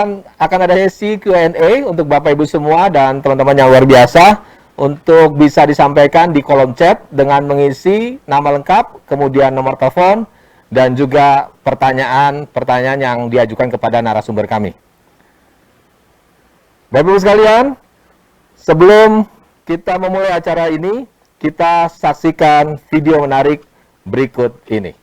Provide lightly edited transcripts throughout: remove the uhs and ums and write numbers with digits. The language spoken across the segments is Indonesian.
akan ada sesi Q&A untuk Bapak Ibu semua dan teman-teman yang luar biasa untuk bisa disampaikan di kolom chat dengan mengisi nama lengkap, kemudian nomor telepon, dan juga pertanyaan-pertanyaan yang diajukan kepada narasumber kami. Bapak Ibu sekalian, sebelum kita memulai acara ini, kita saksikan video menarik berikut ini.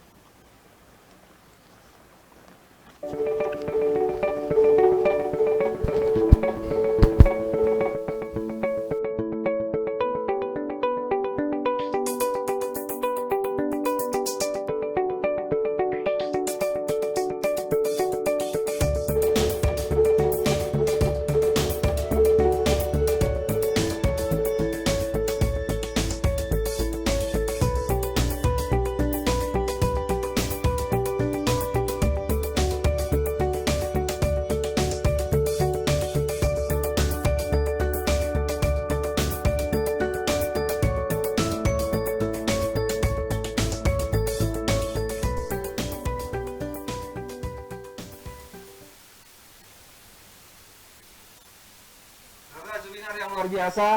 Yang luar biasa,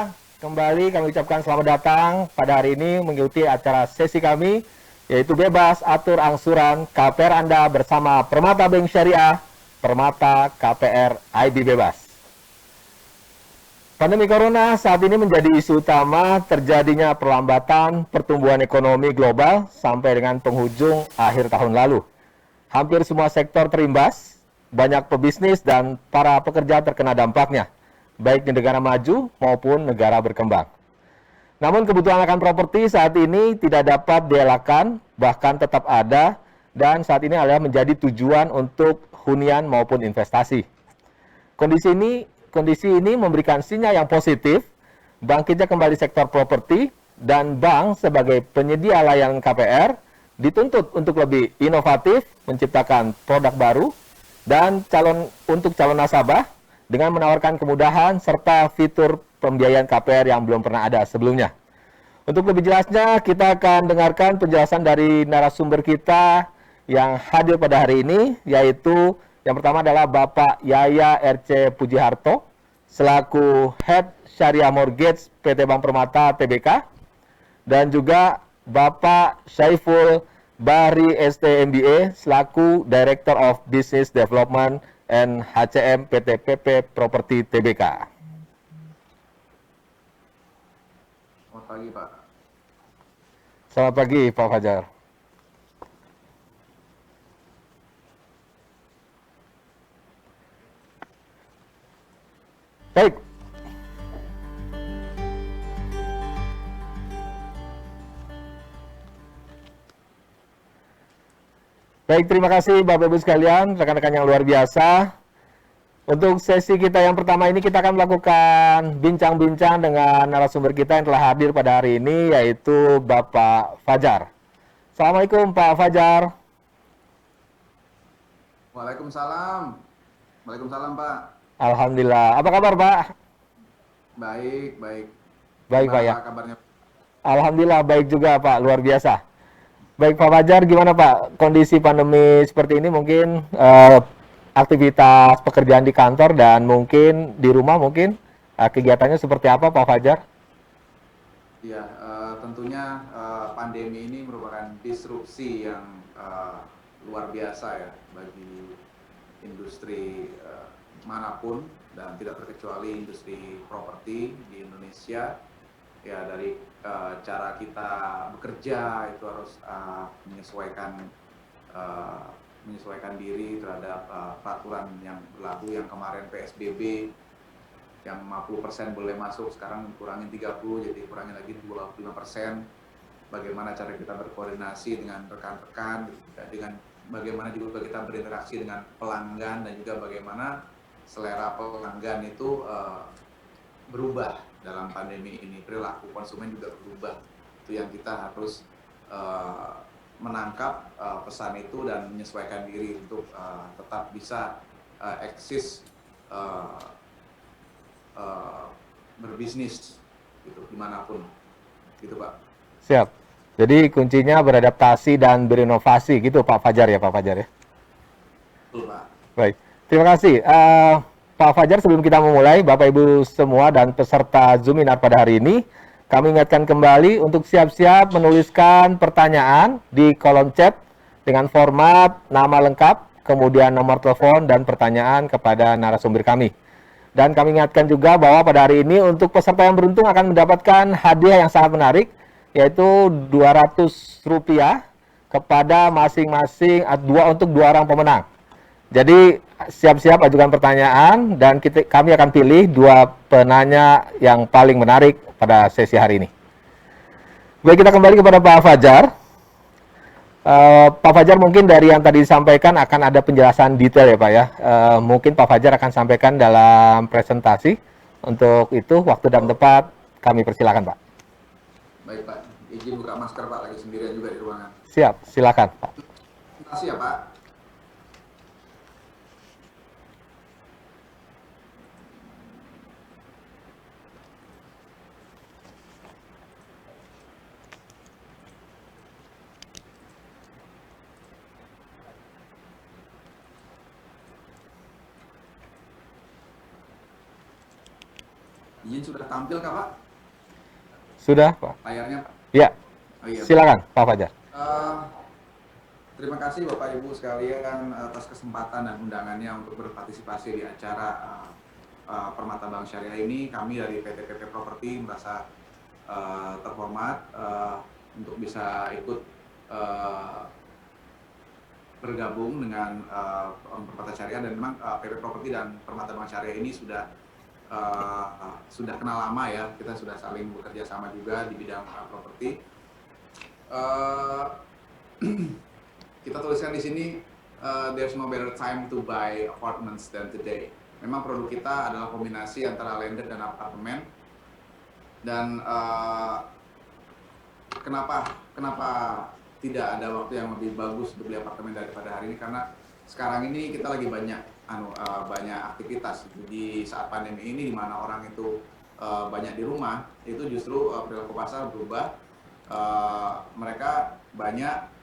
kembali kami ucapkan selamat datang pada hari ini mengikuti acara sesi kami, yaitu Bebas Atur Angsuran KPR Anda bersama Permata Bank Syariah, Permata KPR IB Bebas. Pandemi Corona saat ini menjadi isu utama terjadinya perlambatan pertumbuhan ekonomi global sampai dengan penghujung akhir tahun lalu. Hampir semua sektor terimbas, banyak pebisnis dan para pekerja terkena dampaknya, baik di negara maju maupun negara berkembang. Namun kebutuhan akan properti saat ini tidak dapat dielakkan, bahkan tetap ada, dan saat ini adalah menjadi tujuan untuk hunian maupun investasi. Kondisi ini memberikan sinyal yang positif, bangkitnya kembali sektor properti, dan bank sebagai penyedia layanan KPR dituntut untuk lebih inovatif, menciptakan produk baru, dan untuk calon nasabah, dengan menawarkan kemudahan serta fitur pembiayaan KPR yang belum pernah ada sebelumnya. Untuk lebih jelasnya, kita akan dengarkan penjelasan dari narasumber kita yang hadir pada hari ini, yaitu yang pertama adalah Bapak Yaya RC Pujiharto, selaku Head Syariah Mortgage PT Bank Permata Tbk, dan juga Bapak Syaiful Bahri ST MBA, selaku Director of Business Development and HCM PT PP Property Tbk. Selamat pagi, Pak. Selamat pagi, Pak Fajar. Baik. Baik, terima kasih Bapak Ibu sekalian, rekan-rekan yang luar biasa. Untuk sesi kita yang pertama ini kita akan melakukan bincang-bincang dengan narasumber kita yang telah hadir pada hari ini, yaitu Bapak Fajar. Assalamualaikum Pak Fajar. Waalaikumsalam. Waalaikumsalam, Pak. Alhamdulillah. Apa kabar, Pak? Baik, baik. Baik, Pak ya. Kabarnya? Alhamdulillah baik juga, Pak. Luar biasa. Baik, Pak Fajar, gimana Pak? Kondisi pandemi seperti ini mungkin aktivitas pekerjaan di kantor dan mungkin di rumah mungkin kegiatannya seperti apa, Pak Fajar? Ya, tentunya pandemi ini merupakan disrupsi yang luar biasa ya bagi industri manapun dan tidak terkecuali industri properti di Indonesia. Ya, dari cara kita bekerja itu harus menyesuaikan diri terhadap peraturan yang berlaku, yang kemarin PSBB yang 50% boleh masuk, sekarang kurangin 30, jadi kurangin lagi 25%. Bagaimana cara kita berkoordinasi dengan rekan-rekan, dengan bagaimana juga kita berinteraksi dengan pelanggan, dan juga bagaimana selera pelanggan itu berubah dalam pandemi ini. Perilaku konsumen juga berubah. Itu yang kita harus menangkap pesan itu dan menyesuaikan diri untuk tetap bisa eksis berbisnis gitu dimanapun, gitu Pak. Siap. Jadi kuncinya beradaptasi dan berinovasi gitu Pak Fajar ya, Pak Fajar ya. Betul, Pak. Baik. Terima kasih. Pak Fajar, sebelum kita memulai, Bapak Ibu semua dan peserta Zoominar pada hari ini, kami ingatkan kembali untuk siap-siap menuliskan pertanyaan di kolom chat dengan format nama lengkap, kemudian nomor telepon dan pertanyaan kepada narasumber kami. Dan kami ingatkan juga bahwa pada hari ini untuk peserta yang beruntung akan mendapatkan hadiah yang sangat menarik, yaitu Rp200 kepada masing-masing untuk dua orang pemenang. Jadi siap-siap ajukan pertanyaan dan kami akan pilih dua penanya yang paling menarik pada sesi hari ini. Baik, kita kembali kepada Pak Fajar. Pak Fajar, mungkin dari yang tadi disampaikan akan ada penjelasan detail ya Pak ya. Mungkin Pak Fajar akan sampaikan dalam presentasi. Untuk itu waktu dan tempat kami persilakan Pak. Baik Pak, izin buka masker Pak, lagi sendirian juga di ruangan. Siap, silakan Pak. Terima kasih ya Pak. Izin sudah tampil kah Pak? Sudah Pak? Layarnya Pak? Ya, Oh, iya, silakan Pak Fajar. Terima kasih Bapak Ibu sekalian atas kesempatan dan undangannya untuk berpartisipasi di acara Permata Bank Syariah ini. Kami dari PT PP Property merasa terhormat untuk bisa ikut bergabung dengan Permata Syariah, dan memang PP Property dan Permata Bank Syariah ini sudah kenal lama ya. Kita sudah saling bekerja sama juga di bidang properti. Kita tuliskan di sini, there's no better time to buy apartments than today. Memang produk kita adalah kombinasi antara landed dan apartemen. Dan kenapa tidak ada waktu yang lebih bagus untuk beli apartemen daripada hari ini? Karena sekarang ini kita lagi banyak aktivitas di saat pandemi ini, di mana orang itu banyak di rumah. Itu justru perilaku pasar berubah. Mereka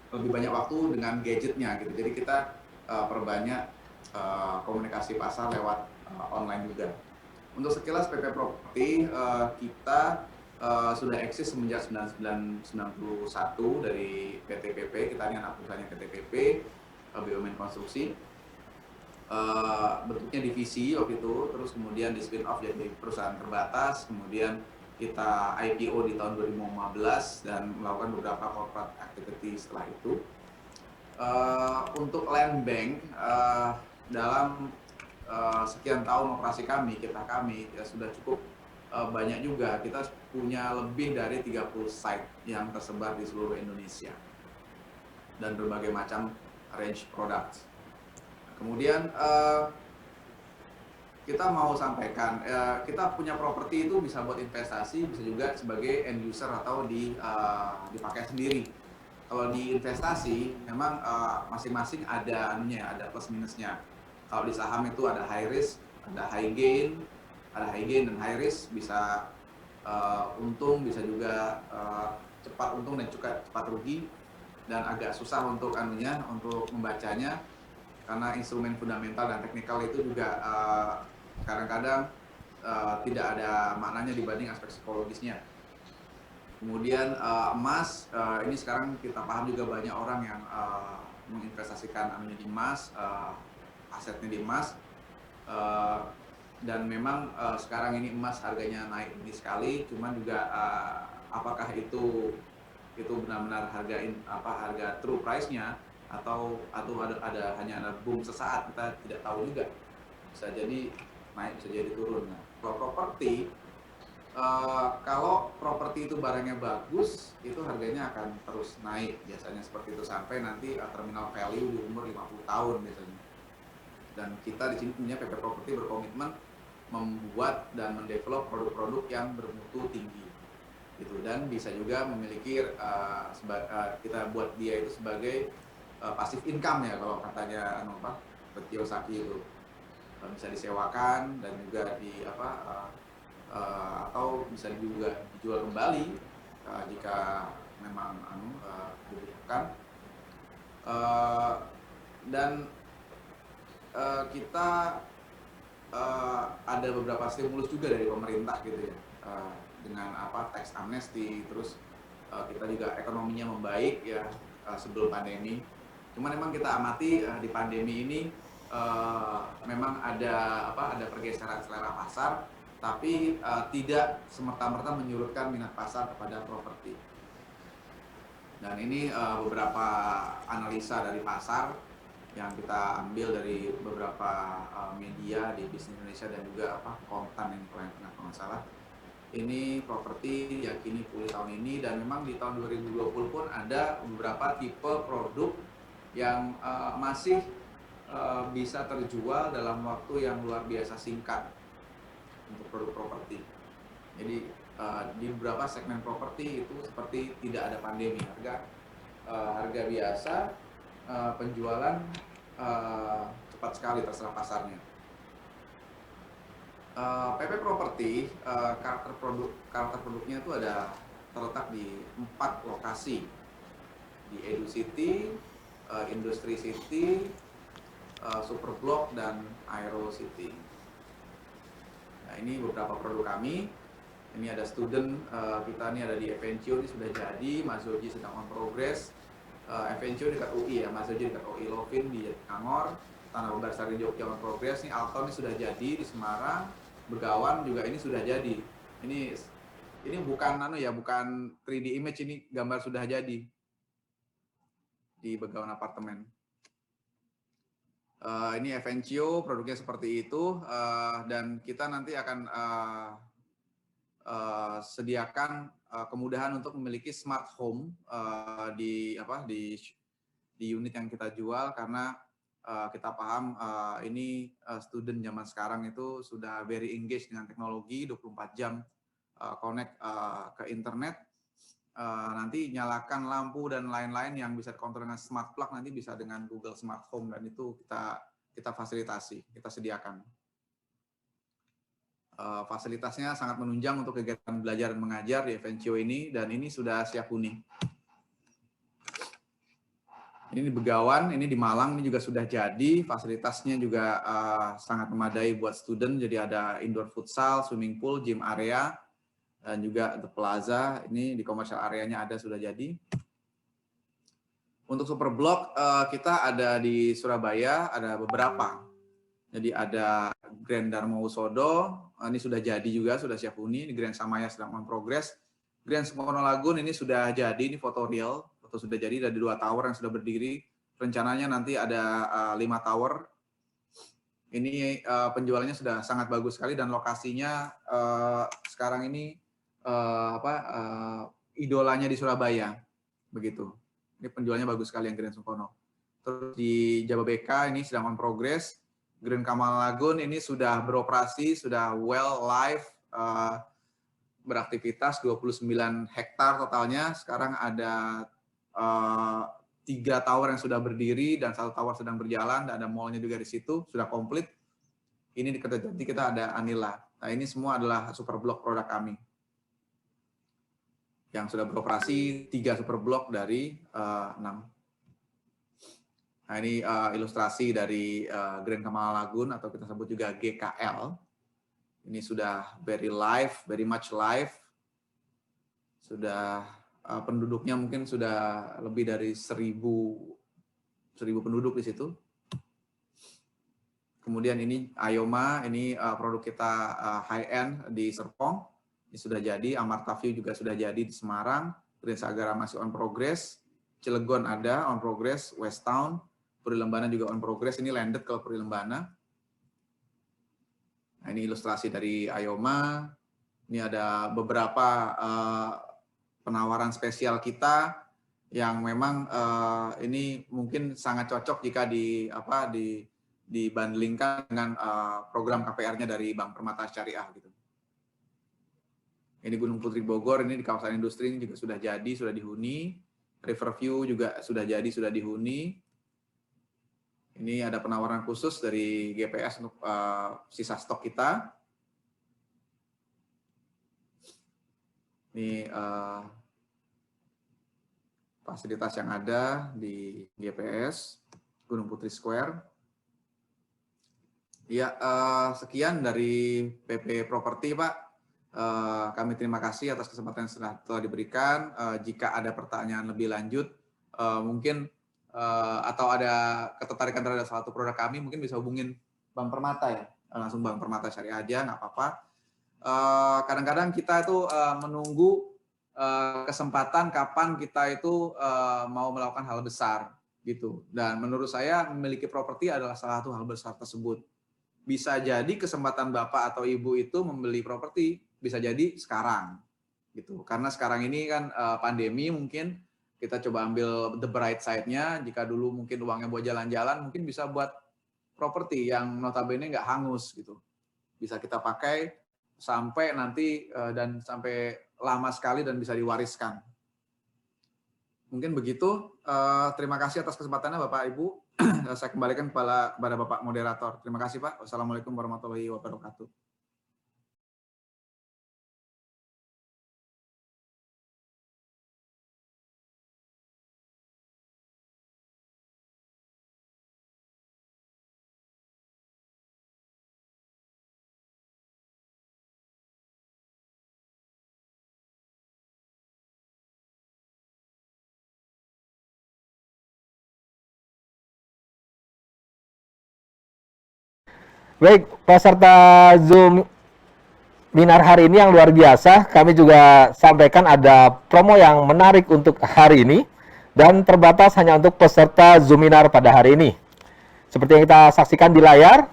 lebih banyak waktu dengan gadgetnya gitu. Jadi kita perbanyak komunikasi pasar lewat online juga. Untuk sekilas PP Property, kita sudah eksis semenjak 1991 dari PT PP. Kita ini anak perusahaannya PT PP, BUMN Konstruksi. Bentuknya divisi waktu itu, terus kemudian di spin off jadi perusahaan terbatas, kemudian kita IPO di tahun 2015 dan melakukan beberapa corporate activity setelah itu. Untuk land bank, dalam sekian tahun operasi kami ya sudah cukup banyak juga. Kita punya lebih dari 30 site yang tersebar di seluruh Indonesia dan berbagai macam range products. Kemudian kita mau sampaikan, kita punya properti itu bisa buat investasi, bisa juga sebagai end user atau dipakai sendiri. Kalau di investasi, memang masing-masing ada plus minusnya. Kalau di saham itu ada high risk, ada high gain dan high risk, bisa untung, bisa juga cepat untung dan juga cepat rugi, dan agak susah untuk membacanya karena instrumen fundamental dan teknikal itu juga kadang-kadang tidak ada maknanya dibanding aspek psikologisnya. Kemudian emas, ini sekarang kita paham juga banyak orang yang menginvestasikan di emas, asetnya di emas, dan memang sekarang ini emas harganya naik tinggi sekali. Cuman juga apakah itu benar-benar harga true price-nya atau hanya ada boom sesaat, kita tidak tahu juga. Bisa jadi naik, bisa jadi turun. Nah, kalau properti itu barangnya bagus, itu harganya akan terus naik biasanya seperti itu sampai nanti terminal value di umur 50 tahun biasanya. Dan kita di sini punya PP Property berkomitmen membuat dan mendevelop produk-produk yang bermutu tinggi gitu, dan bisa juga memiliki kita buat dia itu sebagai passive income ya, kalau katanya Kiyosaki itu bisa disewakan dan juga atau bisa juga dijual kembali jika memang dibutuhkan. Dan kita ada beberapa stimulus juga dari pemerintah gitu ya, dengan apa tax amnesty, terus kita juga ekonominya membaik ya sebelum pandemi. Cuman memang kita amati di pandemi ini memang ada pergeseran selera pasar, tapi tidak semerta-merta menyurutkan minat pasar kepada properti. Dan ini beberapa analisa dari pasar yang kita ambil dari beberapa media di Bisnis Indonesia dan juga Kontan ini kalau yang pernah salah. Ini properti yakini pulih tahun ini, dan memang di tahun 2020 pun ada beberapa tipe produk yang masih bisa terjual dalam waktu yang luar biasa singkat untuk produk properti. Jadi di beberapa segmen properti itu seperti tidak ada pandemi, harga biasa, penjualan cepat sekali terserah pasarnya. PP Property karakter produknya itu terletak di 4 lokasi, di Edu City, Industri City, Super Block, dan Aero City. Nah, ini beberapa produk kami. Ini ada student kita nih, ada di Evencio, ini sudah jadi, Mazoji sedang on progress. Evencio dekat UI ya, Mazoji dekat UI Lovin di Jatinangor, Tanah Bersari Jogja on progress. Nih Alton ini sudah jadi di Semarang, Begawan juga ini sudah jadi. Ini bukan bukan 3D image, ini gambar sudah jadi di Begawan Apartemen. Ini Evencio, produknya seperti itu, dan kita nanti akan sediakan kemudahan untuk memiliki smart home di unit yang kita jual, karena kita paham ini student zaman sekarang itu sudah very engaged dengan teknologi, 24 jam connect ke internet. Nanti nyalakan lampu dan lain-lain yang bisa dikontrol dengan smart plug, nanti bisa dengan Google Smart Home, dan itu kita fasilitasi, kita sediakan. Fasilitasnya sangat menunjang untuk kegiatan belajar dan mengajar di Evencio ini, dan ini sudah siap huni. Ini di Begawan, ini di Malang, ini juga sudah jadi. Fasilitasnya juga sangat memadai buat student. Jadi ada indoor futsal, swimming pool, gym area, dan juga The Plaza. Ini di commercial areanya sudah jadi. Untuk Super Block kita ada di Surabaya, ada beberapa. Jadi ada Grand Dharma Wusodo, ini sudah jadi juga, sudah siap huni. Di Grand Samaya sedang on progress. Grand Sengkono Lagun ini sudah jadi, ini foto real, foto sudah jadi, ada 2 tower yang sudah berdiri. Rencananya nanti ada 5 tower. Ini penjualannya sudah sangat bagus sekali, dan lokasinya sekarang ini idolanya di Surabaya, begitu. Ini penjualannya bagus sekali yang Grand Sengkono. Terus di Jababeka ini sedang on progress. Grand Kamal Lagun ini sudah beroperasi, sudah well live, beraktivitas, 29 hektar totalnya. Sekarang ada 3 tower yang sudah berdiri dan 1 tower sedang berjalan, dan ada mallnya juga di situ, sudah komplit. Ini di Kertajati kita ada Anila. Nah, ini semua adalah super blok produk kami yang sudah beroperasi, 3 super blok dari 6. Nah, ini ilustrasi dari Grand Kamal Lagun, atau kita sebut juga GKL. Ini sudah very live, very much live. Sudah penduduknya mungkin sudah lebih dari 1.000 penduduk di situ. Kemudian ini Ayoma, ini produk kita high end di Serpong. Ini sudah jadi. Amarta View juga sudah jadi di Semarang. Grand Sagara masih on progress. Cilegon ada on progress. West Town. Puri Lembana juga on progress. Ini landed kalau Puri Lembana. Nah, ini ilustrasi dari Ayoma. Ini ada beberapa penawaran spesial kita yang memang ini mungkin sangat cocok jika dibandingkan dengan program KPR-nya dari Bank Permata Syariah gitu. Ini Gunung Putri Bogor, ini di kawasan industri ini juga sudah jadi, sudah dihuni. Riverview juga sudah jadi, sudah dihuni. Ini ada penawaran khusus dari GPS untuk sisa stok kita. Ini fasilitas yang ada di GPS, Gunung Putri Square. Ya, sekian dari PP Properti, Pak. Kami terima kasih atas kesempatan yang telah diberikan. Jika ada pertanyaan lebih lanjut, mungkin atau ada ketertarikan terhadap salah satu produk kami, mungkin bisa hubungin Bang Permata ya. Langsung Bang Permata Syariah aja, nggak apa-apa. Kadang-kadang kita itu menunggu kesempatan kapan kita itu mau melakukan hal besar gitu. Dan menurut saya memiliki properti adalah salah satu hal besar tersebut. Bisa jadi kesempatan Bapak atau Ibu itu membeli properti, bisa jadi sekarang gitu. Karena sekarang ini kan pandemi, mungkin kita coba ambil the bright side-nya. Jika dulu mungkin uangnya buat jalan-jalan, mungkin bisa buat properti yang notabene nggak hangus gitu. Bisa kita pakai sampai nanti dan sampai lama sekali dan bisa diwariskan. Mungkin begitu. Terima kasih atas kesempatannya Bapak Ibu. Saya kembalikan kepada Bapak Moderator. Terima kasih Pak. Wassalamualaikum warahmatullahi wabarakatuh. Baik, peserta Zoom Minar hari ini yang luar biasa, kami juga sampaikan ada promo yang menarik untuk hari ini dan terbatas hanya untuk peserta Zoom Minar pada hari ini. Seperti yang kita saksikan di layar,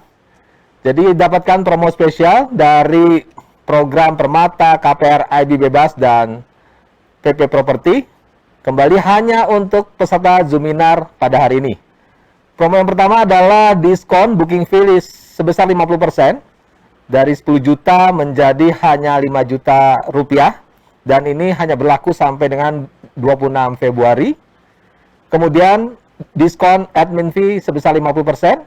jadi dapatkan promo spesial dari program Permata, KPR IB Bebas, dan PP Properti, kembali hanya untuk peserta Zoom Minar pada hari ini. Promo yang pertama adalah diskon booking fee list sebesar 50%, dari 10 juta menjadi hanya 5 juta rupiah, dan ini hanya berlaku sampai dengan 26 Februari. Kemudian diskon admin fee sebesar 50%,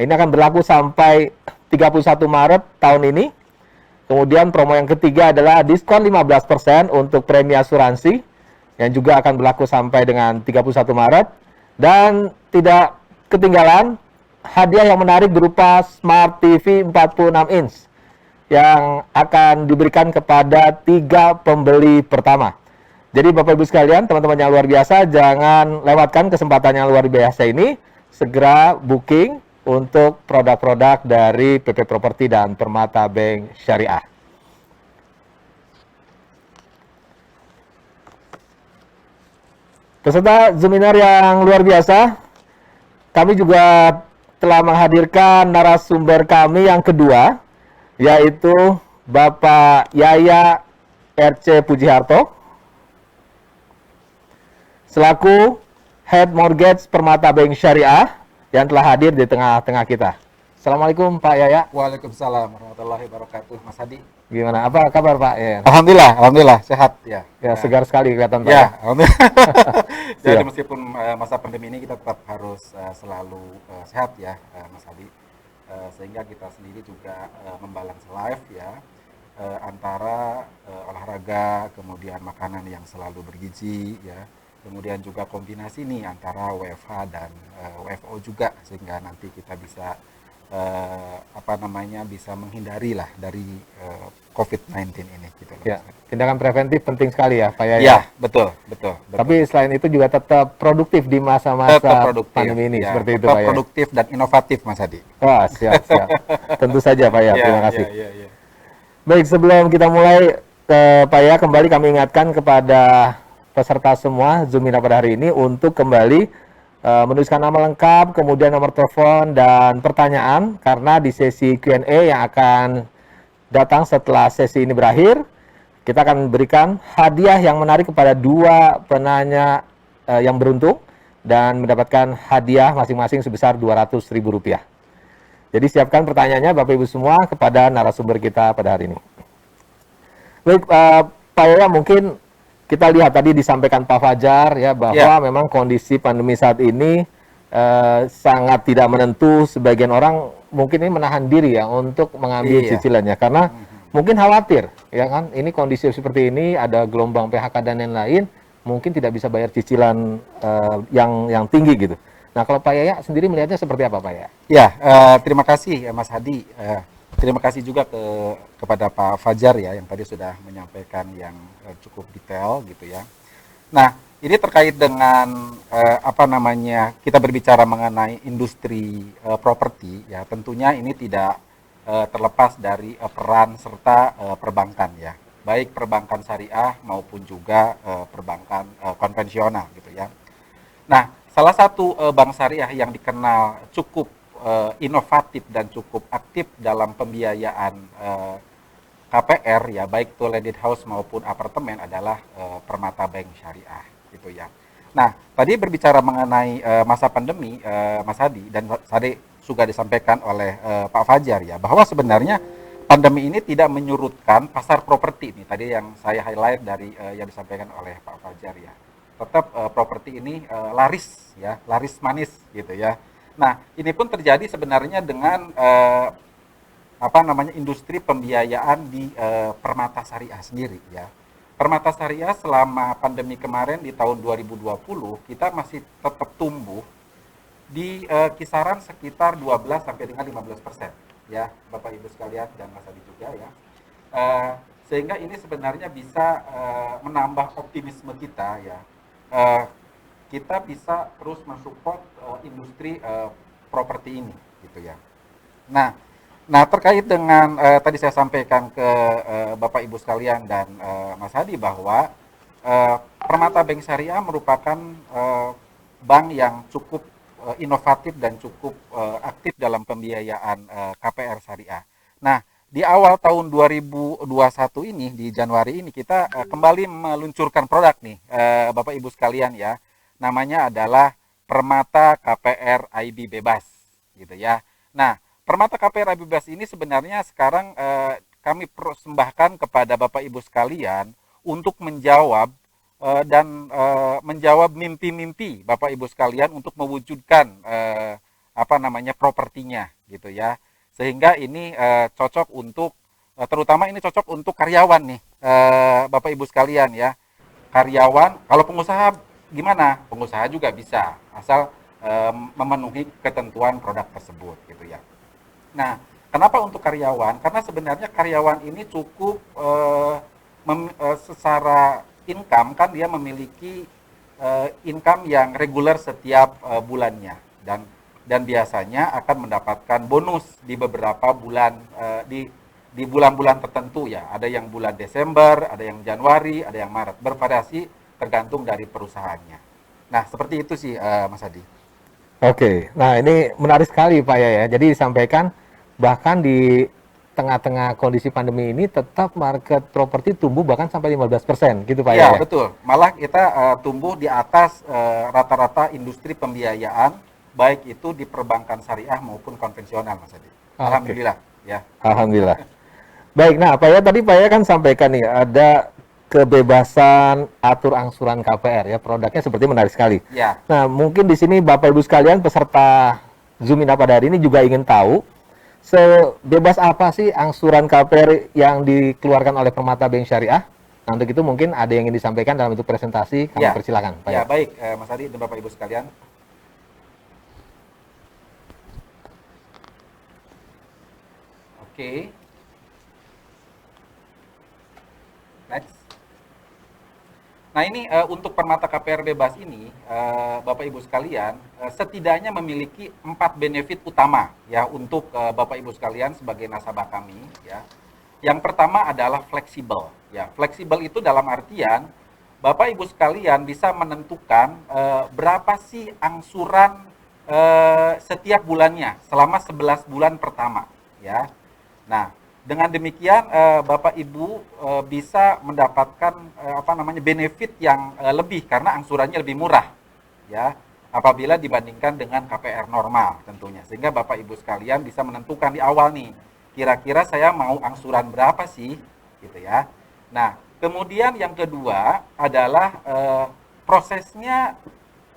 ini akan berlaku sampai 31 Maret tahun ini. Kemudian promo yang ketiga adalah diskon 15% untuk premi asuransi, yang juga akan berlaku sampai dengan 31 Maret. Dan tidak ketinggalan hadiah yang menarik berupa Smart TV 46 inch yang akan diberikan kepada 3 pembeli pertama. Jadi Bapak Ibu sekalian, teman-teman yang luar biasa, jangan lewatkan kesempatan yang luar biasa ini. Segera booking untuk produk-produk dari PP Properti dan Permata Bank Syariah. Peserta Zoominar yang luar biasa, kami juga telah menghadirkan narasumber kami yang kedua, yaitu Bapak Yaya RC Pujiharto, selaku Head Mortgage Permata Bank Syariah, yang telah hadir di tengah-tengah kita. Assalamualaikum Pak Yaya. Waalaikumsalam warahmatullahi wabarakatuh. Mas Hadi. Gimana? Apa kabar Pak? Ya. Alhamdulillah sehat ya. Ya, segar sekali kelihatan Pak. Ya, alhamdulillah. Jadi Siap. meskipun masa pandemi ini kita tetap harus selalu sehat ya, Mas Hadi. Sehingga kita sendiri juga membalance life ya, antara olahraga, kemudian makanan yang selalu bergizi ya. Kemudian juga kombinasi nih antara WFH dan WFO juga, sehingga nanti kita bisa bisa menghindari lah dari COVID-19 ini gitu loh. Ya, tindakan preventif penting sekali ya Pak Yaya. Ya, betul. Tapi selain itu juga tetap produktif di masa-masa pandemi ini, ya, seperti itu tetap Pak Yaya. produktif dan inovatif Mas Hadi. Wah, siap. Tentu saja Pak Yaya, terima kasih. Ya. Baik, sebelum kita mulai, Pak Yaya, kembali kami ingatkan kepada peserta semua Zoomina pada hari ini untuk kembali menuliskan nama lengkap, kemudian nomor telepon dan pertanyaan, karena di sesi Q&A yang akan datang setelah sesi ini berakhir, kita akan berikan hadiah yang menarik kepada 2 penanya yang beruntung dan mendapatkan hadiah masing-masing sebesar Rp200.000. Jadi siapkan pertanyaannya Bapak Ibu semua kepada narasumber kita pada hari ini. Baik, Pak Yaya, mungkin kita lihat tadi disampaikan Pak Fajar ya, bahwa memang kondisi pandemi saat ini sangat tidak menentu. Sebagian orang mungkin ini menahan diri ya untuk mengambil cicilannya, karena mungkin khawatir ya kan, ini kondisi seperti ini, ada gelombang PHK dan lain-lain, mungkin tidak bisa bayar cicilan yang tinggi gitu. Nah, kalau Pak Yaya sendiri melihatnya seperti apa, Pak Yaya? Ya, terima kasih Mas Hadi. Terima kasih juga kepada Pak Fajar ya yang tadi sudah menyampaikan yang cukup detail gitu ya. Nah, ini terkait dengan apa namanya, kita berbicara mengenai industri properti ya, tentunya ini tidak terlepas dari peran serta perbankan ya, baik perbankan syariah maupun juga perbankan konvensional gitu ya. Nah, salah satu bank syariah yang dikenal cukup inovatif dan cukup aktif dalam pembiayaan KPR ya, baik itu landed house maupun apartemen adalah Permata Bank Syariah gitu ya. Nah, tadi berbicara mengenai masa pandemi, Mas Hadi dan tadi sudah disampaikan oleh Pak Fajar ya, bahwa sebenarnya pandemi ini tidak menyurutkan pasar properti nih. Tadi yang saya highlight dari yang disampaikan oleh Pak Fajar ya. Tetap properti ini laris ya, laris manis gitu ya. Nah, ini pun terjadi sebenarnya dengan apa namanya, industri pembiayaan di Permata Syariah sendiri ya. Permata Syariah selama pandemi kemarin di tahun 2020 kita masih tetap tumbuh di kisaran sekitar 12 sampai dengan 15% ya, Bapak Ibu sekalian dan Mas Adi juga ya. Sehingga ini sebenarnya bisa menambah optimisme kita ya. Kita bisa terus mensupport industri properti ini gitu ya. Nah, terkait dengan tadi saya sampaikan ke Bapak Ibu sekalian dan Mas Hadi bahwa Permata Bank Syariah merupakan bank yang cukup inovatif dan cukup aktif dalam pembiayaan KPR syariah. Nah, di awal tahun 2021 ini, di Januari ini, kita kembali meluncurkan produk nih, Bapak Ibu sekalian ya. Namanya adalah Permata KPR IB Bebas, gitu ya. Nah, Permata KPR IB Bebas ini sebenarnya sekarang kami persembahkan kepada Bapak Ibu sekalian untuk menjawab dan menjawab mimpi-mimpi Bapak Ibu sekalian untuk mewujudkan apa namanya, propertinya, gitu ya. Sehingga ini cocok untuk terutama ini cocok untuk karyawan nih, Bapak Ibu sekalian ya. Karyawan, kalau pengusaha gimana? Pengusaha juga bisa, asal memenuhi ketentuan produk tersebut gitu ya. Nah, kenapa untuk karyawan? Karena sebenarnya karyawan ini cukup secara income kan dia memiliki income yang reguler setiap bulannya dan biasanya akan mendapatkan bonus di beberapa bulan di bulan-bulan tertentu ya. Ada yang bulan Desember, ada yang Januari, ada yang Maret. Bervariasi tergantung dari perusahaannya. Nah, seperti itu sih Mas Adi. Oke, nah ini menarik sekali Pak ya. Jadi disampaikan bahkan di tengah-tengah kondisi pandemi ini tetap market properti tumbuh bahkan sampai 15% gitu Pak ya. Iya, betul. Malah kita tumbuh di atas rata-rata industri pembiayaan, baik itu di perbankan syariah maupun konvensional, Mas Adi. Alhamdulillah, ya. Alhamdulillah. Baik, nah Pak ya tadi Pak ya kan sampaikan nih ada kebebasan atur angsuran KPR ya, produknya seperti menarik sekali. Ya. Nah, mungkin di sini Bapak Ibu sekalian peserta Zoom pada hari ini juga ingin tahu sebebas apa sih angsuran KPR yang dikeluarkan oleh Permata Bank Syariah? Nah, untuk itu mungkin ada yang ingin disampaikan dalam bentuk presentasi, kami persilakan. Pak ya, baik Mas Adi dan Bapak Ibu sekalian. Oke. Next. Nah, ini untuk Permata KPR Bebas ini, Bapak Ibu sekalian, setidaknya memiliki 4 benefit utama ya untuk Bapak Ibu sekalian sebagai nasabah kami ya. Yang pertama adalah fleksibel ya. Fleksibel itu dalam artian Bapak Ibu sekalian bisa menentukan berapa sih angsuran setiap bulannya selama 11 bulan pertama ya. Nah, dengan demikian Bapak Ibu bisa mendapatkan benefit yang lebih karena angsurannya lebih murah ya apabila dibandingkan dengan KPR normal tentunya. Sehingga Bapak Ibu sekalian bisa menentukan di awal nih, kira-kira saya mau angsuran berapa sih gitu ya. Nah, kemudian yang kedua adalah prosesnya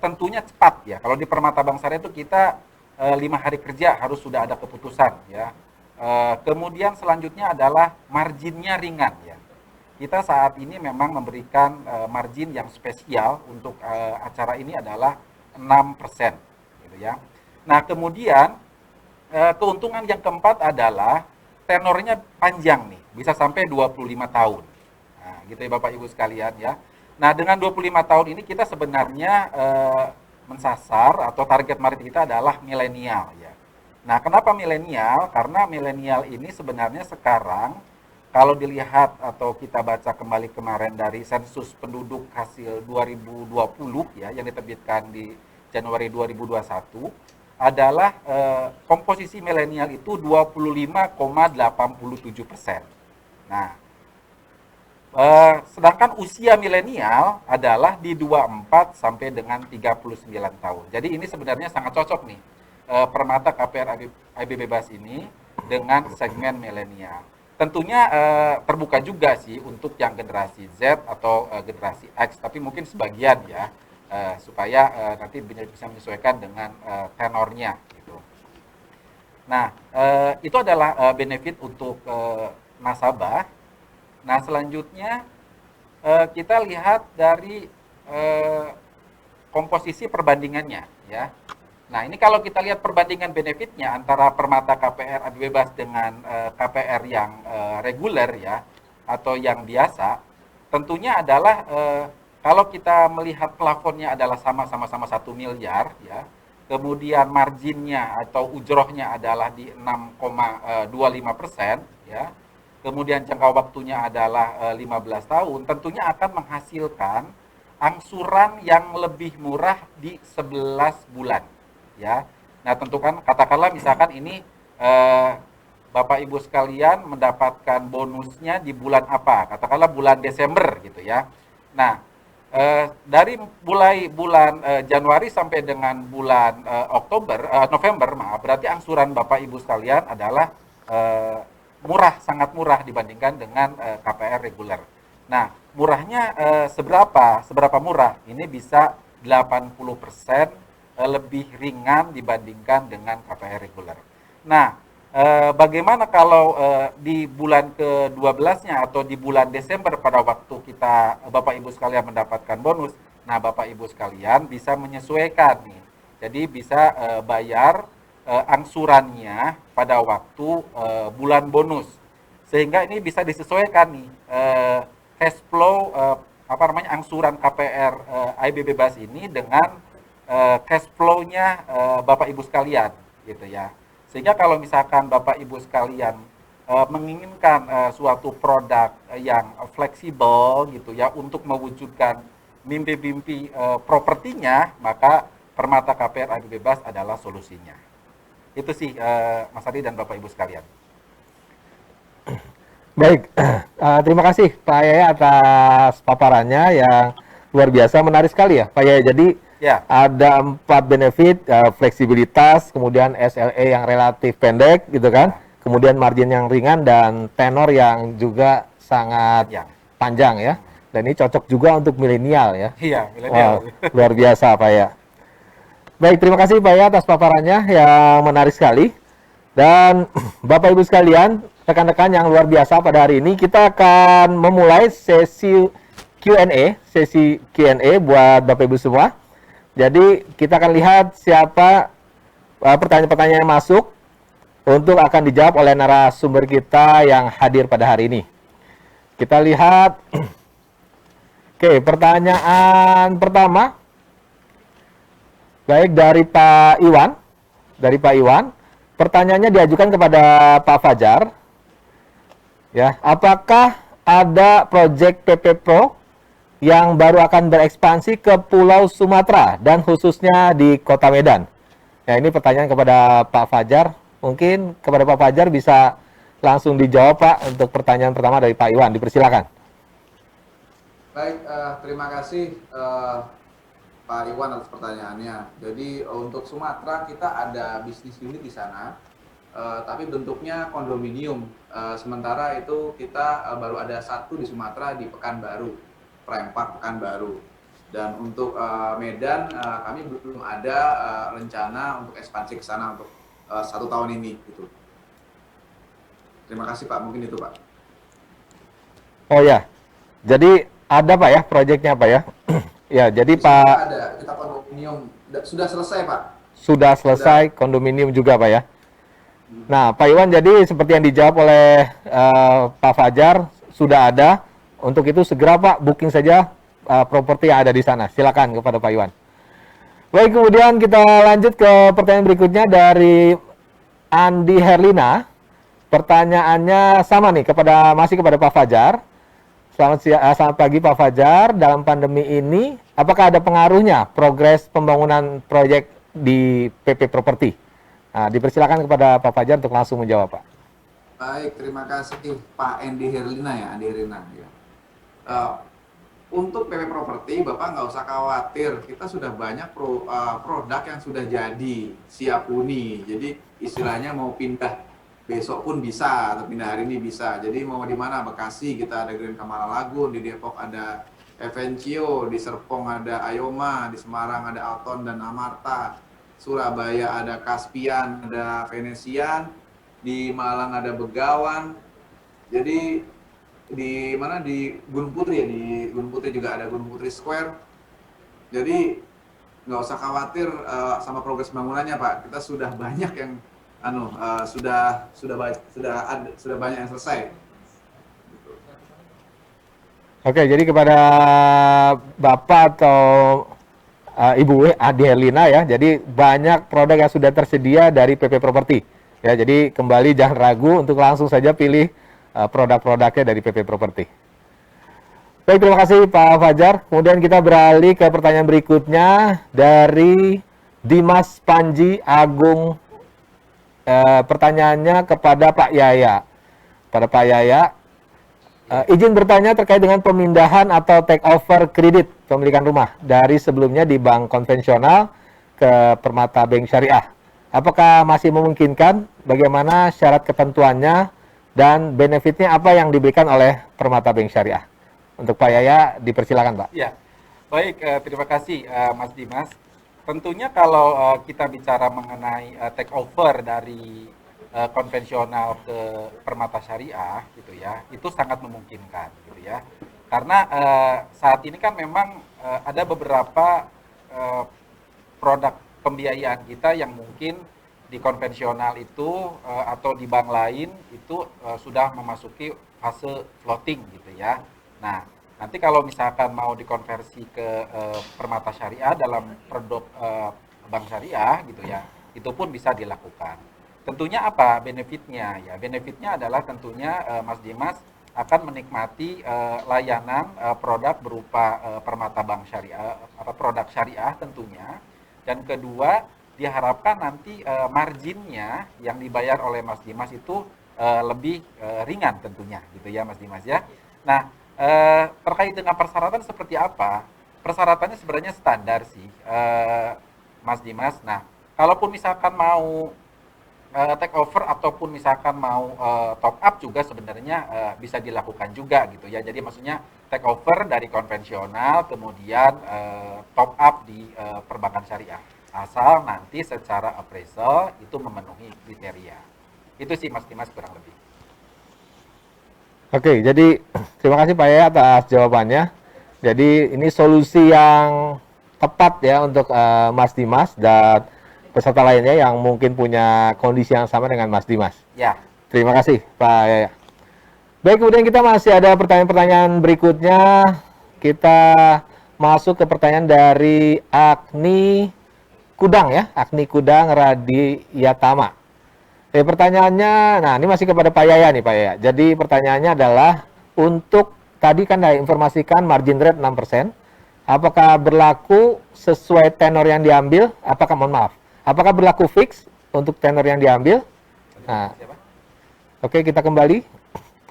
tentunya cepat ya. Kalau di Permata Bank Syariah itu kita 5 hari kerja harus sudah ada keputusan ya. Kemudian selanjutnya adalah marginnya ringan ya. Kita saat ini memang memberikan margin yang spesial untuk acara ini adalah 6% gitu ya. Nah, kemudian keuntungan yang keempat adalah tenornya panjang nih, bisa sampai 25 tahun. Nah, gitu ya Bapak Ibu sekalian ya. Nah, dengan 25 tahun ini kita sebenarnya mensasar atau target market kita adalah milenial ya. Nah, kenapa milenial? Karena milenial ini sebenarnya sekarang kalau dilihat atau kita baca kembali kemarin dari sensus penduduk hasil 2020 ya yang diterbitkan di Januari 2021 adalah komposisi milenial itu 25,87%. Nah, sedangkan usia milenial adalah di 24 sampai dengan 39 tahun. Jadi ini sebenarnya sangat cocok nih permata KPR IB Bebas ini dengan segmen milenial. Tentunya terbuka juga sih untuk yang generasi Z atau generasi X, tapi mungkin sebagian ya supaya nanti bisa menyesuaikan dengan tenornya gitu. Nah, itu adalah benefit untuk nasabah. Nah, selanjutnya kita lihat dari komposisi perbandingannya ya. Nah, ini kalau kita lihat perbandingan benefitnya antara permata KPR IB Bebas dengan KPR yang reguler ya atau yang biasa, tentunya adalah kalau kita melihat plafonnya adalah sama-sama 1 miliar ya, kemudian marginnya atau ujrohnya adalah di 6,25% ya, kemudian jangka waktunya adalah 15 tahun, tentunya akan menghasilkan angsuran yang lebih murah di 11 bulan. Ya, nah tentu kan katakanlah misalkan ini Bapak Ibu sekalian mendapatkan bonusnya di bulan apa? Katakanlah bulan Desember gitu ya. Nah, dari mulai bulan Januari sampai dengan bulan November, maaf, berarti angsuran Bapak Ibu sekalian adalah murah, sangat murah dibandingkan dengan KPR reguler. Nah, murahnya seberapa murah? Ini bisa 80% lebih ringan dibandingkan dengan KPR reguler. Nah, bagaimana kalau di bulan ke-12-nya atau di bulan Desember pada waktu kita Bapak Ibu sekalian mendapatkan bonus? Nah, Bapak Ibu sekalian bisa menyesuaikan nih. Jadi bisa bayar angsurannya pada waktu bulan bonus. Sehingga ini bisa disesuaikan nih cash flow angsuran KPR IB Bebas ini dengan cash flow-nya Bapak Ibu sekalian gitu ya. Sehingga kalau misalkan Bapak Ibu sekalian menginginkan suatu produk yang fleksibel gitu ya untuk mewujudkan mimpi-mimpi propertinya, maka permata KPR IB Bebas adalah solusinya. Itu sih Mas Adi dan Bapak Ibu sekalian. Baik, terima kasih Pak Yaya atas paparannya yang luar biasa, menarik sekali ya Pak Yaya. Jadi ya, ada 4 benefit, fleksibilitas, kemudian SLA yang relatif pendek gitu kan, kemudian margin yang ringan dan tenor yang juga sangat panjang ya. Dan ini cocok juga untuk milenial ya. Iya, milenial. Wow, luar biasa Pak ya. Baik, terima kasih Pak ya atas paparannya yang menarik sekali. Dan Bapak Ibu sekalian, rekan-rekan yang luar biasa, pada hari ini kita akan memulai sesi Q&A buat Bapak Ibu semua. Jadi kita akan lihat siapa pertanyaan-pertanyaan yang masuk untuk akan dijawab oleh narasumber kita yang hadir pada hari ini. Kita lihat. Oke, pertanyaan pertama. Baik, dari Pak Iwan. Pertanyaannya diajukan kepada Pak Fajar. Ya, apakah ada proyek PP Pro yang baru akan berekspansi ke Pulau Sumatera dan khususnya di Kota Medan? Ya, ini pertanyaan kepada Pak Fajar. Mungkin kepada Pak Fajar bisa langsung dijawab Pak untuk pertanyaan pertama dari Pak Iwan. Dipersilakan. Baik, terima kasih Pak Iwan atas pertanyaannya. Jadi untuk Sumatera kita ada bisnis unit di sana, tapi bentuknya kondominium. Sementara itu kita baru ada 1 di Sumatera di Pekanbaru. Prime Park Pekanbaru. Dan untuk Medan kami belum ada rencana untuk ekspansi ke sana untuk 1 tahun ini gitu. Terima kasih Pak, mungkin itu Pak. Oh ya, jadi ada Pak ya proyeknya Pak ya? Ya, jadi Sudah Pak ada, kita kondominium sudah selesai Pak. sudah selesai kondominium juga Pak ya. Nah Pak Iwan, jadi seperti yang dijawab oleh Pak Fajar, sudah ada. Untuk itu segera Pak booking saja properti yang ada di sana. Silakan kepada Pak Iwan. Baik, kemudian kita lanjut ke pertanyaan berikutnya dari Andi Herlina. Pertanyaannya sama nih, masih kepada Pak Fajar. Selamat pagi Pak Fajar. Dalam pandemi ini, apakah ada pengaruhnya progres pembangunan proyek di PP Properti? Nah, dipersilakan kepada Pak Fajar untuk langsung menjawab, Pak. Baik, terima kasih Pak Andi Herlina ya, Andi Herlina. Ya. Untuk PP Properti, Bapak nggak usah khawatir, kita sudah banyak produk yang sudah jadi, siap huni. Jadi istilahnya mau pindah besok pun bisa, atau pindah hari ini bisa. Jadi mau di mana, Bekasi kita ada Grand Kamala Lagun, di Depok ada Evencio, di Serpong ada Ayoma, di Semarang ada Alton dan Amarta, Surabaya ada Caspian, ada Venetian, di Malang ada Begawan. Jadi di mana, di Gunung Putri ya, di Gunung Putri juga ada Gunung Putri Square. Jadi nggak usah khawatir sama progres bangunannya Pak. Kita sudah banyak yang sudah banyak yang selesai. Oke, jadi kepada Bapak atau Ibu Adi Herlina ya, jadi banyak produk yang sudah tersedia dari PP Properti. Ya, jadi kembali jangan ragu untuk langsung saja pilih produk-produknya dari PP Properti. Baik, terima kasih Pak Fajar. Kemudian kita beralih ke pertanyaan berikutnya dari Dimas Panji Agung. Pertanyaannya kepada Pak Yaya. Pada Pak Yaya, izin bertanya terkait dengan pemindahan atau take over kredit pemilikan rumah dari sebelumnya di bank konvensional ke Permata Bank Syariah. Apakah masih memungkinkan? Bagaimana syarat ketentuannya? Dan benefitnya apa yang diberikan oleh Permata Bank Syariah? Untuk Pak Yaya, dipersilakan Pak. Ya, baik, terima kasih Mas Dimas. Tentunya kalau kita bicara mengenai take over dari konvensional ke Permata Syariah, gitu ya, itu sangat memungkinkan, gitu ya. Karena saat ini kan memang ada beberapa produk pembiayaan kita yang mungkin di konvensional itu atau di bank lain itu sudah memasuki fase floating gitu ya. Nah, nanti kalau misalkan mau dikonversi ke Permata Syariah dalam produk bank syariah gitu ya, itu pun bisa dilakukan. Tentunya apa benefitnya? Ya, benefitnya adalah tentunya Mas Dimas akan menikmati layanan produk berupa Permata Bank Syariah, produk syariah tentunya. Dan kedua, diharapkan nanti marginnya yang dibayar oleh Mas Dimas itu lebih ringan tentunya gitu ya Mas Dimas ya. Nah, terkait dengan persyaratan seperti apa? Persyaratannya sebenarnya standar sih Mas Dimas. Nah, kalaupun misalkan mau take over ataupun misalkan mau top up juga sebenarnya bisa dilakukan juga gitu ya. Jadi maksudnya take over dari konvensional kemudian top up di perbankan syariah. Asal nanti secara appraisal itu memenuhi kriteria. Itu sih Mas Dimas kurang lebih. Oke, jadi terima kasih Pak Yaya atas jawabannya. Jadi ini solusi yang tepat ya untuk Mas Dimas dan peserta lainnya yang mungkin punya kondisi yang sama dengan Mas Dimas. Ya. Terima kasih Pak Yaya. Baik, kemudian kita masih ada pertanyaan-pertanyaan berikutnya. Kita masuk ke pertanyaan dari Agni Kudang ya, Agni Kudang Radiyatama. Pertanyaannya, nah ini masih kepada Pak Yaya nih Pak Yaya. Jadi pertanyaannya adalah untuk tadi kan saya informasikan margin rate 6%. Apakah berlaku sesuai tenor yang diambil? Apakah berlaku fix untuk tenor yang diambil? Nah, oke, kita kembali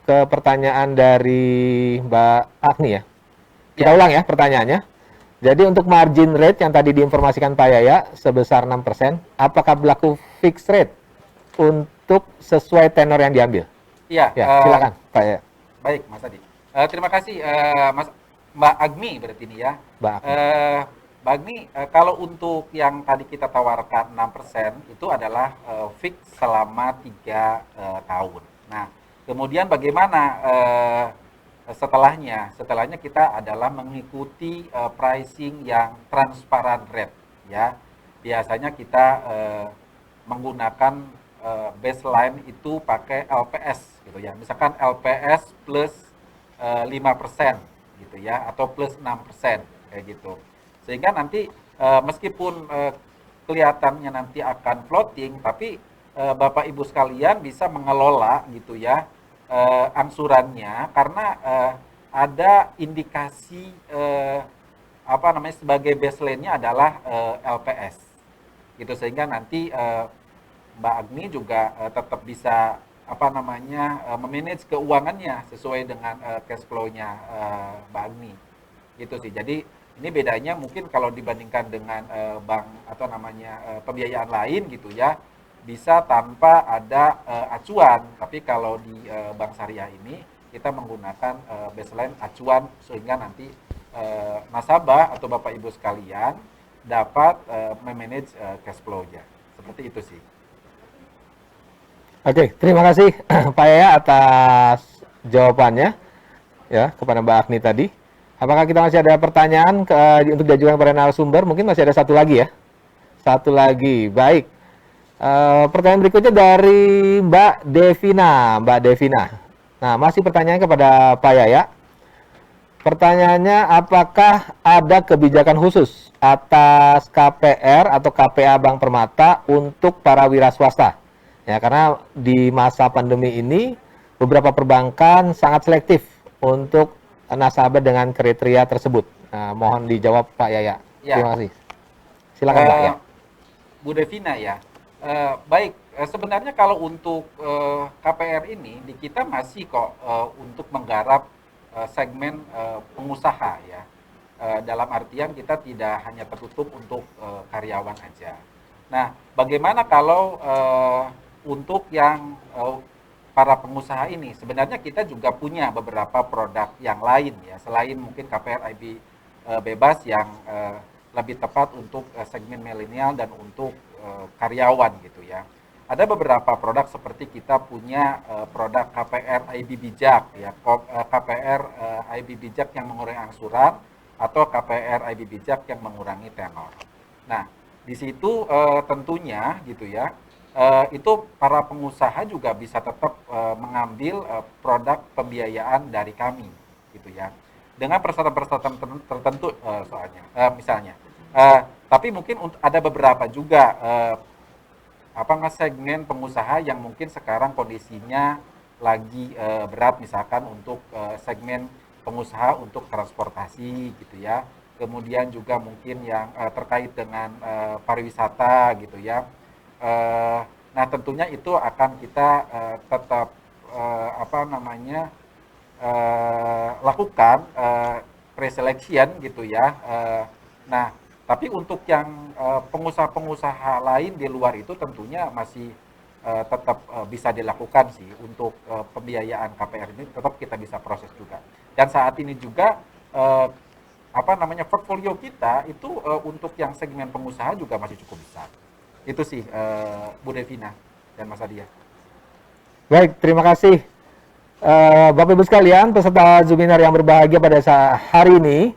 ke pertanyaan dari Mbak Agni ya. Kita ulang ya pertanyaannya. Jadi untuk margin rate yang tadi diinformasikan Pak Yaya sebesar 6%, apakah berlaku fixed rate untuk sesuai tenor yang diambil? Iya. Ya, silakan Pak Yaya. Baik, Mas Adi. Terima kasih Mbak Agni berarti ini ya. Mbak Agni, kalau untuk yang tadi kita tawarkan 6% itu adalah fix selama 3 tahun. Nah, kemudian bagaimana setelahnya? Setelahnya kita adalah mengikuti pricing yang transparan rate ya. biasanya kita menggunakan baseline itu pakai LPS gitu ya. Misalkan LPS plus 5% gitu ya, atau plus 6% kayak gitu. Sehingga nanti meskipun kelihatannya nanti akan floating, tapi Bapak Ibu sekalian bisa mengelola gitu ya angsurannya, karena ada indikasi apa namanya, sebagai baseline-nya adalah LPS gitu, sehingga nanti Mbak Agni juga tetap bisa apa namanya memanage keuangannya sesuai dengan cash flow-nya Mbak Agni gitu sih. Jadi ini bedanya mungkin kalau dibandingkan dengan bank atau namanya pembiayaan lain gitu ya, bisa tanpa ada acuan. Tapi kalau di bank syariah ini kita menggunakan baseline acuan, sehingga nanti nasabah atau Bapak Ibu sekalian dapat memanage cash flow-nya. Seperti itu sih. Oke, terima kasih Pak Yaya atas jawabannya ya kepada Mbak Agni tadi. Apakah kita masih ada pertanyaan untuk diajukan kepada narasumber? Mungkin masih ada satu lagi ya. Satu lagi, baik. Pertanyaan berikutnya dari Mbak Devina. Mbak Devina. Nah, masih pertanyaan kepada Pak Yaya. Pertanyaannya, apakah ada kebijakan khusus atas KPR atau KPA Bank Permata untuk para wira swasta? Ya, karena di masa pandemi ini beberapa perbankan sangat selektif untuk nasabah dengan kriteria tersebut. Nah, mohon dijawab Pak Yaya. Ya. Terima kasih. Silakan Pak ya. Bu Devina ya. Baik, sebenarnya kalau untuk KPR ini di kita masih kok untuk menggarap segmen pengusaha ya. Dalam artian kita tidak hanya tertutup untuk karyawan aja. Nah, bagaimana kalau untuk yang para pengusaha ini? Sebenarnya kita juga punya beberapa produk yang lain ya, selain mungkin KPR IB bebas yang lebih tepat untuk segmen milenial dan untuk karyawan gitu ya. Ada beberapa produk seperti kita punya produk KPR IB bijak ya, KPR IB bijak yang mengurangi angsuran, atau KPR IB bijak yang mengurangi tenor. Nah, di situ tentunya gitu ya, itu para pengusaha juga bisa tetap mengambil produk pembiayaan dari kami gitu ya, dengan persyaratan-persyaratan tertentu soalnya misalnya. Tapi mungkin ada beberapa juga segmen pengusaha yang mungkin sekarang kondisinya lagi berat, misalkan untuk segmen pengusaha untuk transportasi gitu ya, kemudian juga mungkin yang terkait dengan pariwisata gitu ya. Nah, tentunya itu akan kita tetap lakukan preselection gitu ya. Nah, tapi untuk yang pengusaha-pengusaha lain di luar itu tentunya masih tetap bisa dilakukan sih. Untuk pembiayaan KPR ini tetap kita bisa proses juga. Dan saat ini juga portfolio kita itu untuk yang segmen pengusaha juga masih cukup besar. Itu sih Bu Devina dan Mas Adia. Baik, terima kasih Bapak Ibu sekalian, peserta Zoominar yang berbahagia pada hari ini.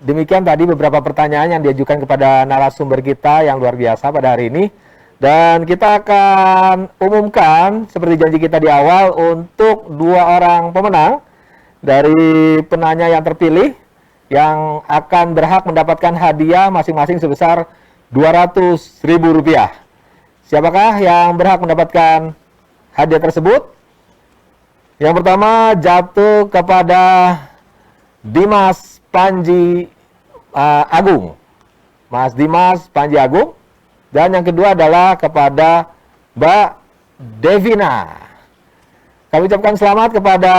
Demikian tadi beberapa pertanyaan yang diajukan kepada narasumber kita yang luar biasa pada hari ini. Dan kita akan umumkan seperti janji kita di awal untuk 2 orang pemenang dari penanya yang terpilih yang akan berhak mendapatkan hadiah masing-masing sebesar Rp200.000. Siapakah yang berhak mendapatkan hadiah tersebut? Yang pertama jatuh kepada Dimas Panji Agung. Mas Dimas Panji Agung. Dan yang kedua adalah kepada Mbak Devina. Kami ucapkan selamat kepada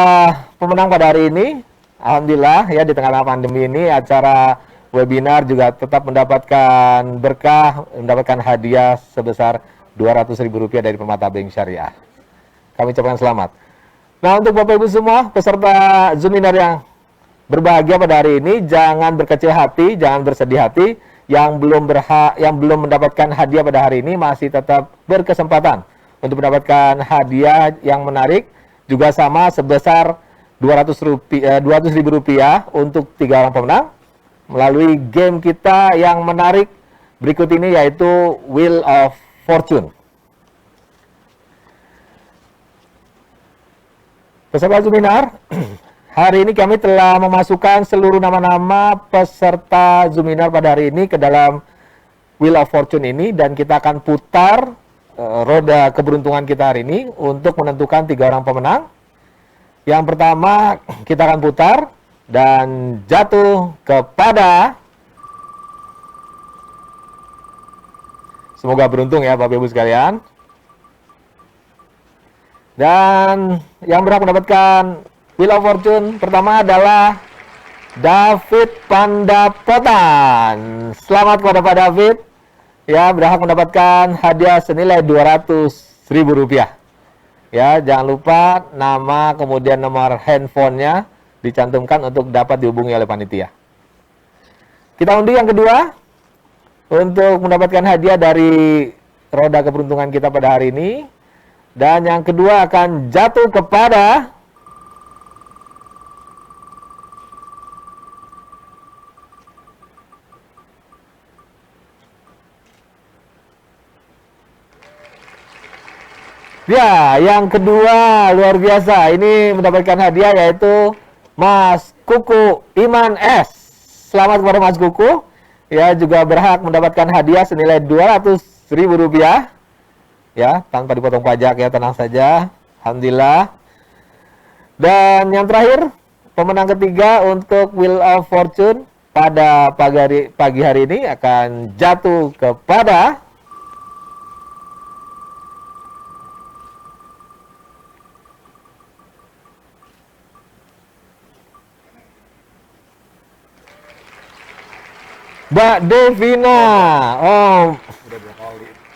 pemenang pada hari ini. Alhamdulillah ya, di tengah pandemi ini acara webinar juga tetap mendapatkan berkah, mendapatkan hadiah sebesar Rp200.000 dari Permata Bank Syariah. Kami ucapkan selamat. Nah, untuk Bapak Ibu semua peserta Zoominar yang berbahagia pada hari ini, jangan berkecil hati, jangan bersedih hati. Yang belum mendapatkan hadiah pada hari ini masih tetap berkesempatan untuk mendapatkan hadiah yang menarik, juga sama sebesar Rp200.000 untuk 3 orang pemenang melalui game kita yang menarik berikut ini, yaitu Wheel of Fortune. Peserta Zoominar, hari ini kami telah memasukkan seluruh nama-nama peserta Zoominar pada hari ini ke dalam Wheel of Fortune ini, dan kita akan putar roda keberuntungan kita hari ini untuk menentukan 3 orang pemenang. Yang pertama kita akan putar dan jatuh kepada, semoga beruntung ya Bapak Ibu sekalian. Dan yang berhak mendapatkan Wheel of Fortune pertama adalah David Pandapotan. Selamat kepada Pak David. Ya, berhak mendapatkan hadiah senilai Rp200.000. Ya, jangan lupa nama kemudian nomor handphonenya dicantumkan untuk dapat dihubungi oleh panitia. Kita undi yang kedua untuk mendapatkan hadiah dari roda keberuntungan kita pada hari ini. Dan yang kedua akan jatuh kepada ya, yang kedua luar biasa. Ini mendapatkan hadiah yaitu Mas Kuku Iman S. Selamat kepada Mas Kuku. Ya, juga berhak mendapatkan hadiah senilai Rp200.000. Ya, tanpa dipotong pajak ya, tenang saja. Alhamdulillah. Dan yang terakhir, pemenang ketiga untuk Wheel of Fortune pada pagi hari ini akan jatuh kepada Mbak Devina. Oh,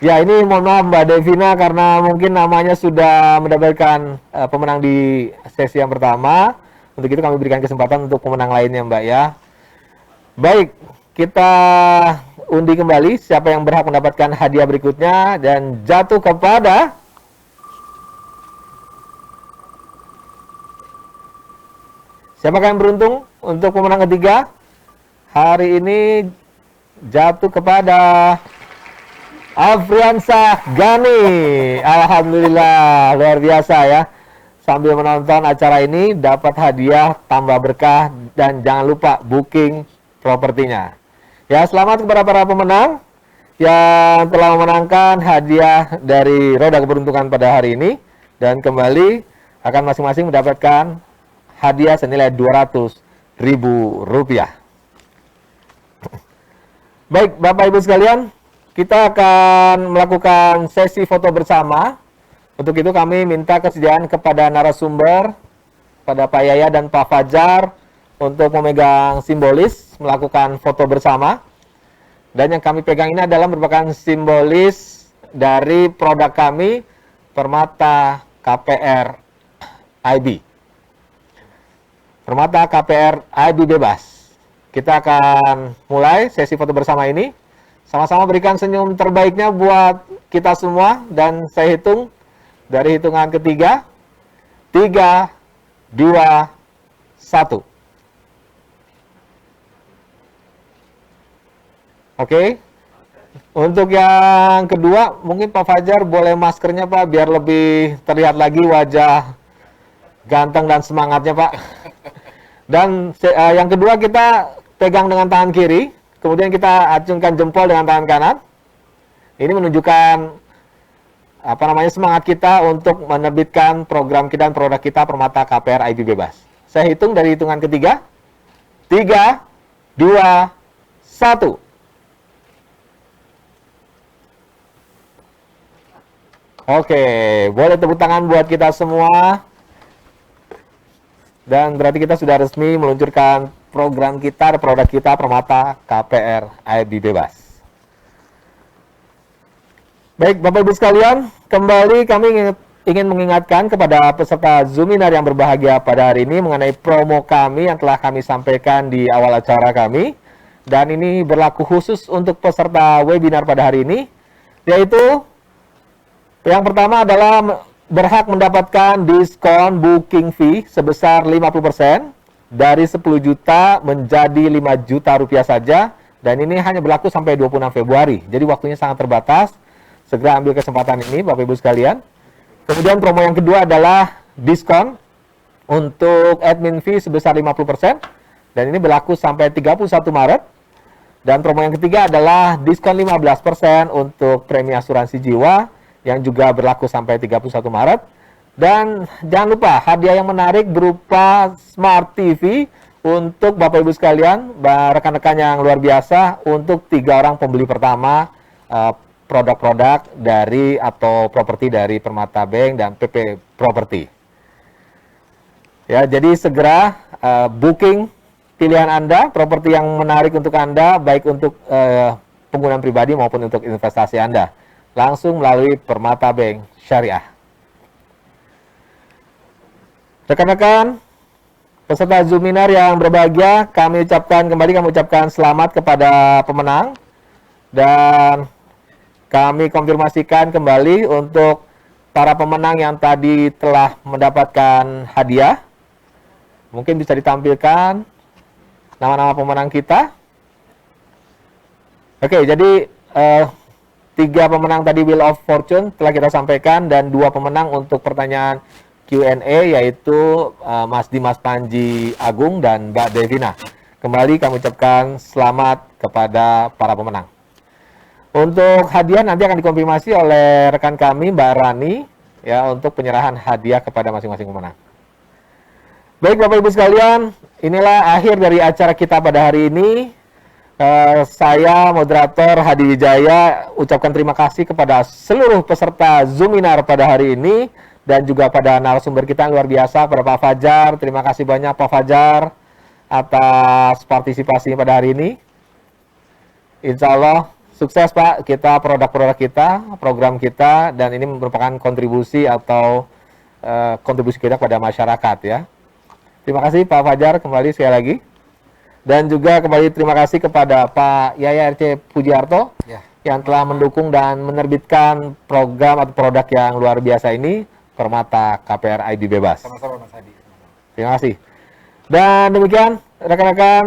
ya, ini mohon maaf Mbak Devina karena mungkin namanya sudah mendapatkan pemenang di sesi yang pertama. Untuk itu kami berikan kesempatan untuk pemenang lainnya Mbak ya. Baik, kita undi kembali siapa yang berhak mendapatkan hadiah berikutnya dan jatuh kepada siapakah yang beruntung untuk pemenang ketiga? Hari ini jatuh kepada Afriansah Gani. Alhamdulillah, luar biasa ya. Sambil menonton acara ini dapat hadiah tambah berkah dan jangan lupa booking propertinya. Ya, selamat kepada para pemenang yang telah memenangkan hadiah dari roda keberuntungan pada hari ini, dan kembali akan masing-masing mendapatkan hadiah senilai Rp200.000. Baik, Bapak Ibu sekalian, kita akan melakukan sesi foto bersama. Untuk itu kami minta kesediaan kepada narasumber, pada Pak Yaya dan Pak Fajar, untuk memegang simbolis, melakukan foto bersama. Dan yang kami pegang ini adalah merupakan simbolis dari produk kami, Permata KPR IB. Permata KPR IB bebas. Kita akan mulai sesi foto bersama ini. Sama-sama berikan senyum terbaiknya buat kita semua. Dan saya hitung dari hitungan ketiga. 3, 2, 1. Oke. Untuk yang kedua, mungkin Pak Fajar boleh maskernya Pak, biar lebih terlihat lagi wajah ganteng dan semangatnya Pak. Dan yang kedua kita pegang dengan tangan kiri, kemudian kita acungkan jempol dengan tangan kanan. Ini menunjukkan semangat kita untuk menerbitkan program kita dan produk kita Permata KPR IB bebas. Saya hitung dari hitungan ketiga. 3, 2, 1. Oke, boleh tepuk tangan buat kita semua. Dan berarti kita sudah resmi meluncurkan program kita, produk kita Permata KPR IB bebas. Baik, Bapak Ibu sekalian, kembali kami ingin mengingatkan kepada peserta Zoominar yang berbahagia pada hari ini mengenai promo kami yang telah kami sampaikan di awal acara kami. Dan ini berlaku khusus untuk peserta webinar pada hari ini, yaitu yang pertama adalah berhak mendapatkan diskon booking fee sebesar 50% dari 10 juta menjadi 5 juta rupiah saja Dan ini hanya berlaku sampai 26 Februari. Jadi waktunya sangat terbatas. Segera ambil kesempatan ini Bapak Ibu sekalian. Kemudian promo yang kedua adalah diskon untuk admin fee sebesar 50%. Dan ini berlaku sampai 31 Maret. Dan promo yang ketiga adalah diskon 15% untuk premi asuransi jiwa yang juga berlaku sampai 31 Maret. Dan jangan lupa hadiah yang menarik berupa Smart TV untuk Bapak Ibu sekalian, rekan-rekan yang luar biasa, untuk 3 orang pembeli pertama produk-produk dari atau properti dari Permata Bank dan PP Property. Ya, jadi segera booking pilihan Anda, properti yang menarik untuk Anda, baik untuk penggunaan pribadi maupun untuk investasi Anda, langsung melalui Permata Bank Syariah. Rekan-rekan, peserta Zoominar yang berbahagia, kami ucapkan selamat kepada pemenang. Dan kami konfirmasikan kembali untuk para pemenang yang tadi telah mendapatkan hadiah. Mungkin bisa ditampilkan nama-nama pemenang kita. Oke, jadi 3 pemenang tadi Wheel of Fortune telah kita sampaikan, dan 2 pemenang untuk pertanyaan Q&A, yaitu Mas Dimas Panji Agung dan Mbak Devina. Kembali kami ucapkan selamat kepada para pemenang. Untuk hadiah nanti akan dikonfirmasi oleh rekan kami Mbak Rani ya, untuk penyerahan hadiah kepada masing-masing pemenang. Baik Bapak Ibu sekalian, inilah akhir dari acara kita pada hari ini. Saya moderator Hadi Wijaya ucapkan terima kasih kepada seluruh peserta Zoominar pada hari ini, dan juga pada narasumber kita yang luar biasa, pada Pak Fajar. Terima kasih banyak Pak Fajar atas partisipasinya pada hari ini. Insya Allah sukses Pak, kita produk-produk kita, program kita, dan ini merupakan kontribusi atau kontribusi kita kepada masyarakat ya. Terima kasih Pak Fajar kembali sekali lagi. Dan juga kembali terima kasih kepada Pak Yaya RC Pujiarto ya, yang telah mendukung dan menerbitkan program atau produk yang luar biasa ini, Permata KPR ID Bebas. Sama-sama Mas Hadi. Terima kasih. Dan demikian rekan-rekan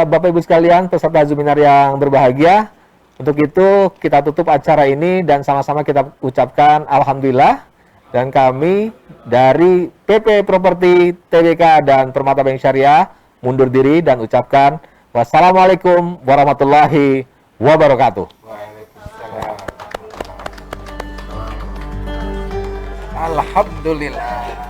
Bapak Ibu sekalian peserta Zoominar yang berbahagia. Untuk itu kita tutup acara ini dan sama-sama kita ucapkan Alhamdulillah. Dan kami dari PP Properti Tbk dan Permata Bank Syariah mundur diri dan ucapkan wassalamualaikum warahmatullahi wabarakatuh. Alhamdulillah.